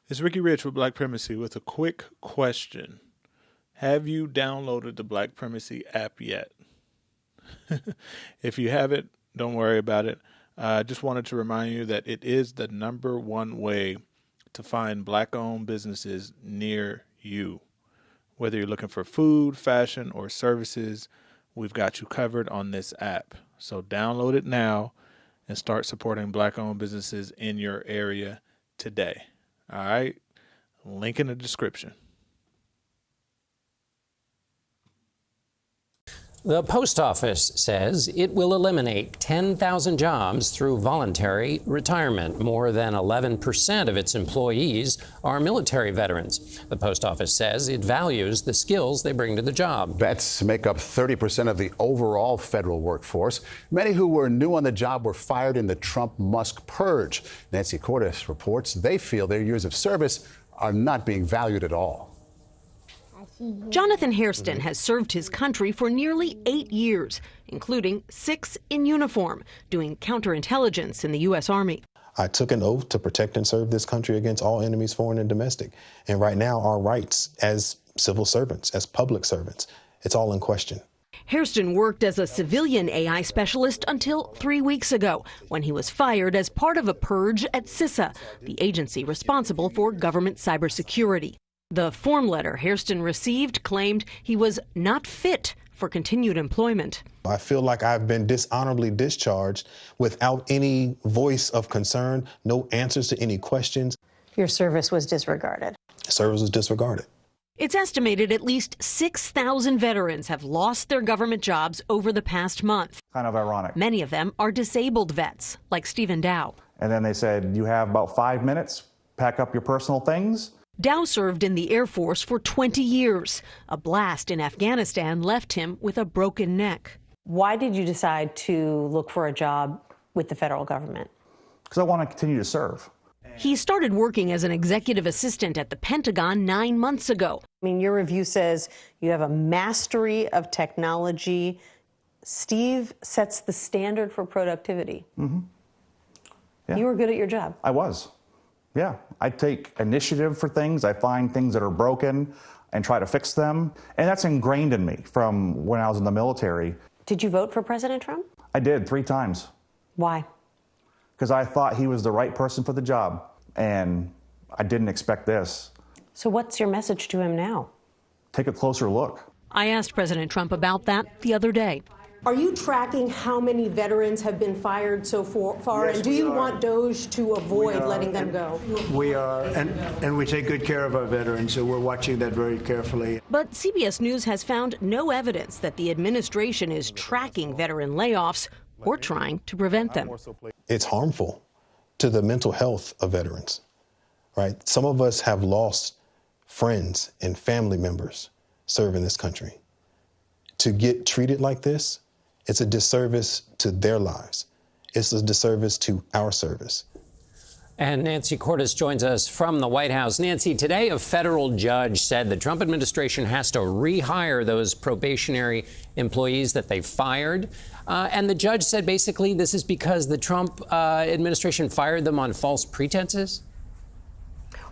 It's Ricky Rich with Black Primacy with a quick question. Have you downloaded the Black Primacy app yet? If you haven't, don't worry about it. I just wanted to remind you that it is the #1 way to find Black-owned businesses near you. Whether you're looking for food, fashion, or services, we've got you covered on this app. So download it now and start supporting Black-owned businesses in your area today. All right? Link in the description. The post office says it will eliminate 10,000 jobs through voluntary retirement. More than 11% of its employees are military veterans. The post office says it values the skills they bring to the job. Vets make up 30% of the overall federal workforce. Many who were new on the job were fired in the Trump-Musk purge. Nancy Cordes reports they feel their years of service are not being valued at all. Jonathan Hairston has served his country for nearly 8 years, including 6 in uniform, doing counterintelligence in the U.S. Army. I took an oath to protect and serve this country against all enemies, foreign and domestic. And right now, our rights as civil servants, as public servants, it's all in question. Hairston worked as a civilian AI specialist until 3 weeks ago, when he was fired as part of a purge at CISA, the agency responsible for government cybersecurity. The form letter Hairston received claimed he was not fit for continued employment. I feel like I've been dishonorably discharged without any voice of concern, no answers to any questions. Your service was disregarded. Service was disregarded. It's estimated at least 6,000 veterans have lost their government jobs over the past month. Kind of ironic. Many of them are disabled vets, like Stephen Dow. And then they said, you have about 5 minutes, pack up your personal things. Dow served in the Air Force for 20 years. A blast in Afghanistan left him with a broken neck. Why did you decide to look for a job with the federal government? Because I want to continue to serve. He started working as an executive assistant at the Pentagon 9 months ago. I mean, your review says you have a mastery of technology. Steve sets the standard for productivity. Mm-hmm. Yeah. You were good at your job. I was. Yeah, I take initiative for things. I find things that are broken and try to fix them. And that's ingrained in me from when I was in the military. Did you vote for President Trump? I did 3 times. Why? Because I thought he was the right person for the job. And I didn't expect this. So what's your message to him now? Take a closer look. I asked President Trump about that the other day. Are you tracking how many veterans have been fired so far? Yes, and do you want DOJ to avoid letting them go? We are, and we take good care of our veterans, so we're watching that very carefully. But CBS News has found no evidence that the administration is tracking veteran layoffs or trying to prevent them. It's harmful to the mental health of veterans, right? Some of us have lost friends and family members serving this country. To get treated like this, it's a disservice to their lives. It's a disservice to our service. And Nancy Cordes joins us from the White House. Nancy, today a federal judge said the Trump administration has to rehire those probationary employees that they fired. And the judge said basically this is because the Trump administration fired them on false pretenses.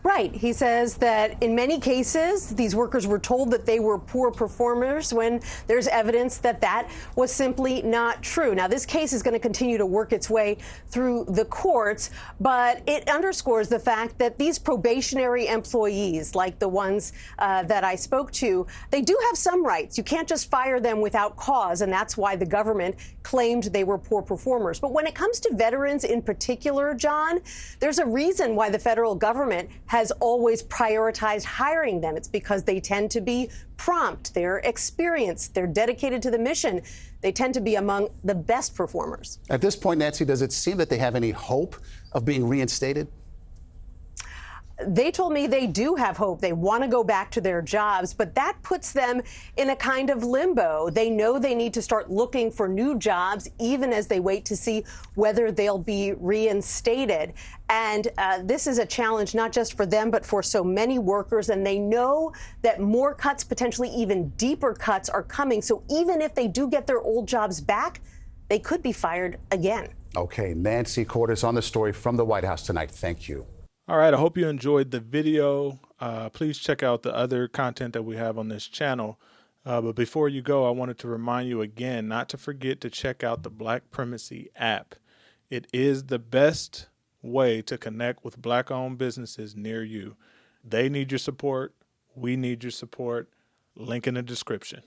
Right. He says that in many cases, these workers were told that they were poor performers when there's evidence that that was simply not true. Now, this case is going to continue to work its way through the courts, but it underscores the fact that these probationary employees, like the ones that I spoke to, they do have some rights. You can't just fire them without cause, and that's why the government claimed they were poor performers. But when it comes to veterans in particular, John, there's a reason why the federal government has always prioritized hiring them. It's because they tend to be prompt, they're experienced, they're dedicated to the mission. They tend to be among the best performers. At this point, Nancy, does it seem that they have any hope of being reinstated? They told me they do have hope. They want to go back to their jobs, but that puts them in a kind of limbo. They know they need to start looking for new jobs, even as they wait to see whether they'll be reinstated. And this is a challenge not just for them, but for so many workers. And they know that more cuts, potentially even deeper cuts, are coming. So even if they do get their old jobs back, they could be fired again. Okay, Nancy Cordes on the story from the White House tonight. Thank you. All right, I hope you enjoyed the video. Please check out the other content that we have on this channel. But before you go, I wanted to remind you again not to forget to check out the Black Primacy app. It is the best way to connect with Black-owned businesses near you. They need your support. We need your support. Link in the description.